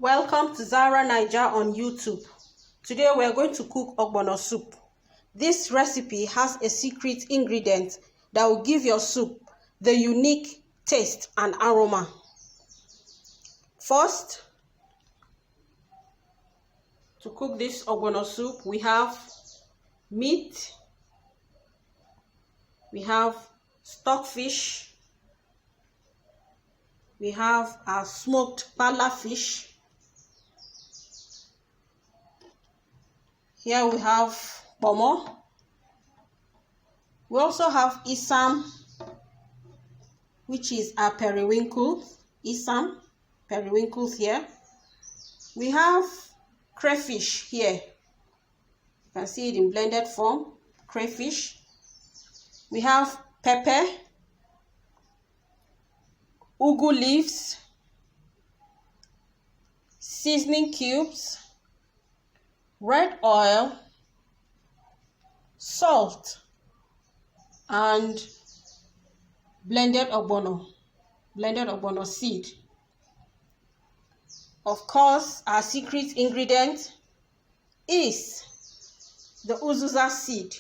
Welcome to Zara Niger on YouTube. Today we are going to cook ogbono soup. This recipe has a secret ingredient that will give your soup the unique taste and aroma. First, to cook this ogbono soup, we have meat, we have stockfish, we have our smoked pala fish. Here we have pomo. We also have isam, which is our periwinkle. Isam, periwinkles here. We have crayfish here. You can see it in blended form, crayfish. We have pepper, ugu leaves, seasoning cubes, red oil, salt, and blended ogbono seed. Of course, our secret ingredient is the uziza seed.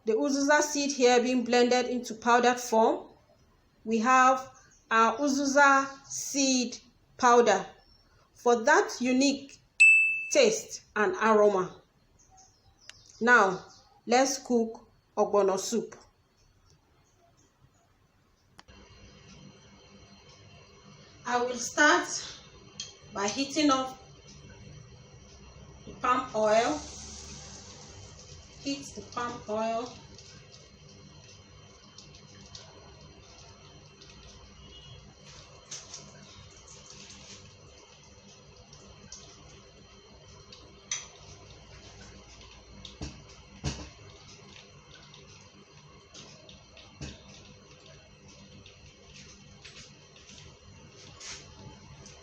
The uziza seed here being blended into powdered form. We have our uziza seed powder for that unique taste and aroma. Now, let's cook ogbono soup. I will start by heating up the palm oil. Heat the palm oil.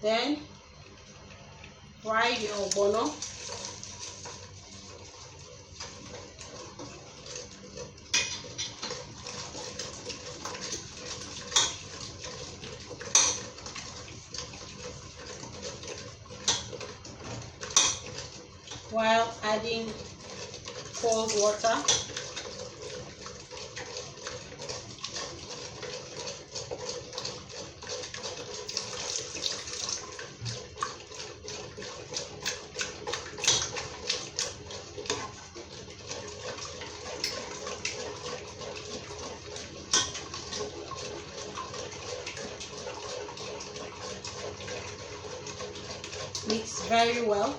Then fry the ogbono. While adding cold water. Mix very well.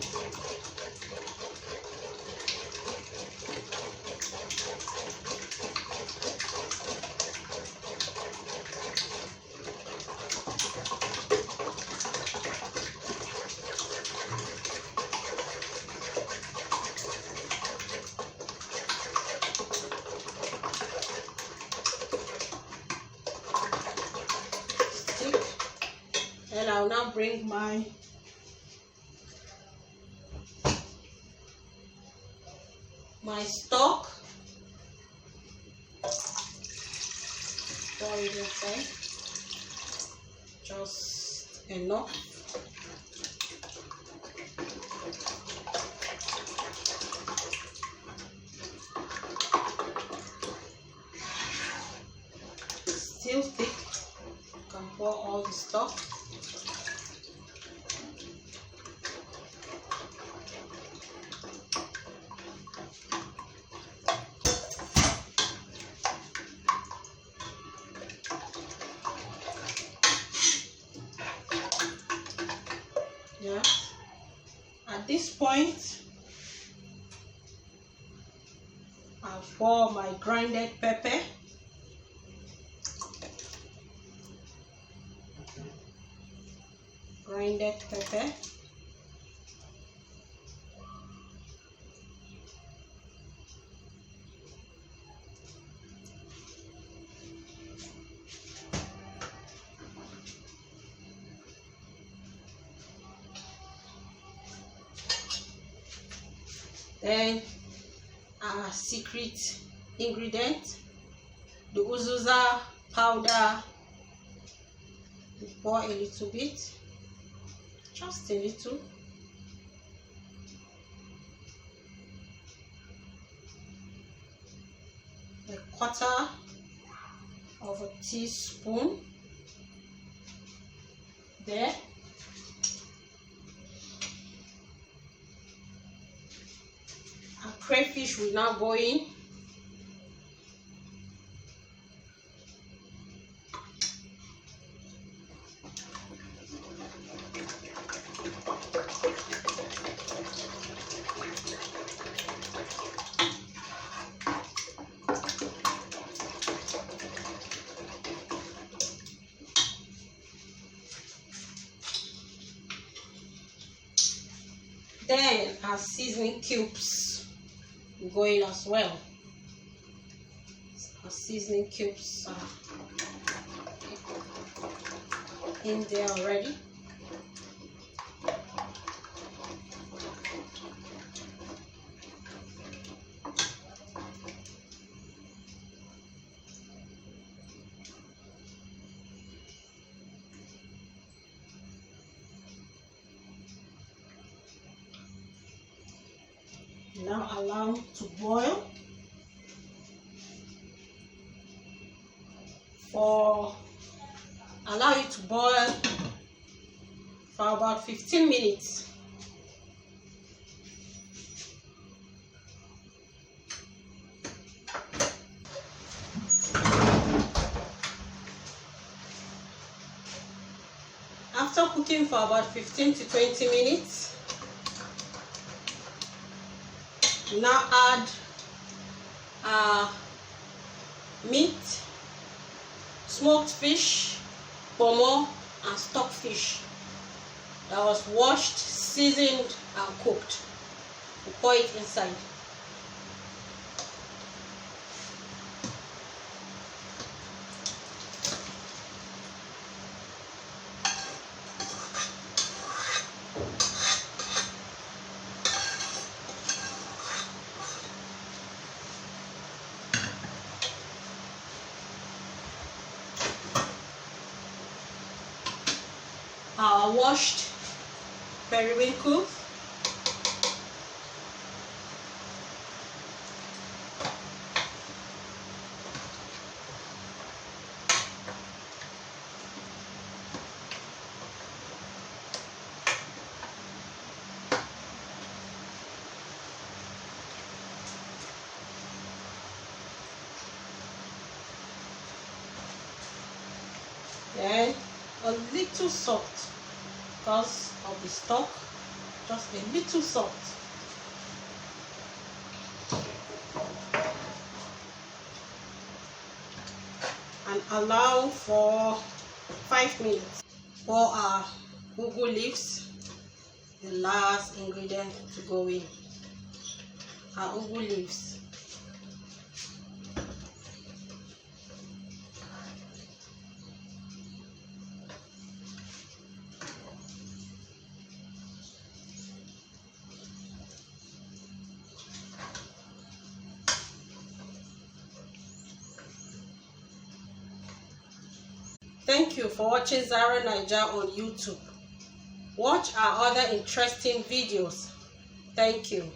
And I'll now bring my stock, pour it inside, just enough. Still thick, you can pour all the stock. Yeah. At this point, I'll pour my grinded pepper. Grinded pepper. Then our secret ingredient, the uziza powder. We pour a little bit. just a little. A quarter of a teaspoon there. Our crayfish will now go in. Then our seasoning cubes will go in as well. Our seasoning cubes are in there already. Now allow to boil allow it to boil for about 15 minutes. After cooking for about 15 to 20 minutes, we now add meat, smoked fish, pomo, and stockfish that was washed, seasoned, and cooked. We pour it inside. Our washed periwinkle, then a little salt because of the stock, just a little salt. And allow for 5 minutes. For our ugu leaves, the last ingredient to go in. Our ugu leaves. Thank you for watching Zara Naija on YouTube. Watch our other interesting videos. Thank you.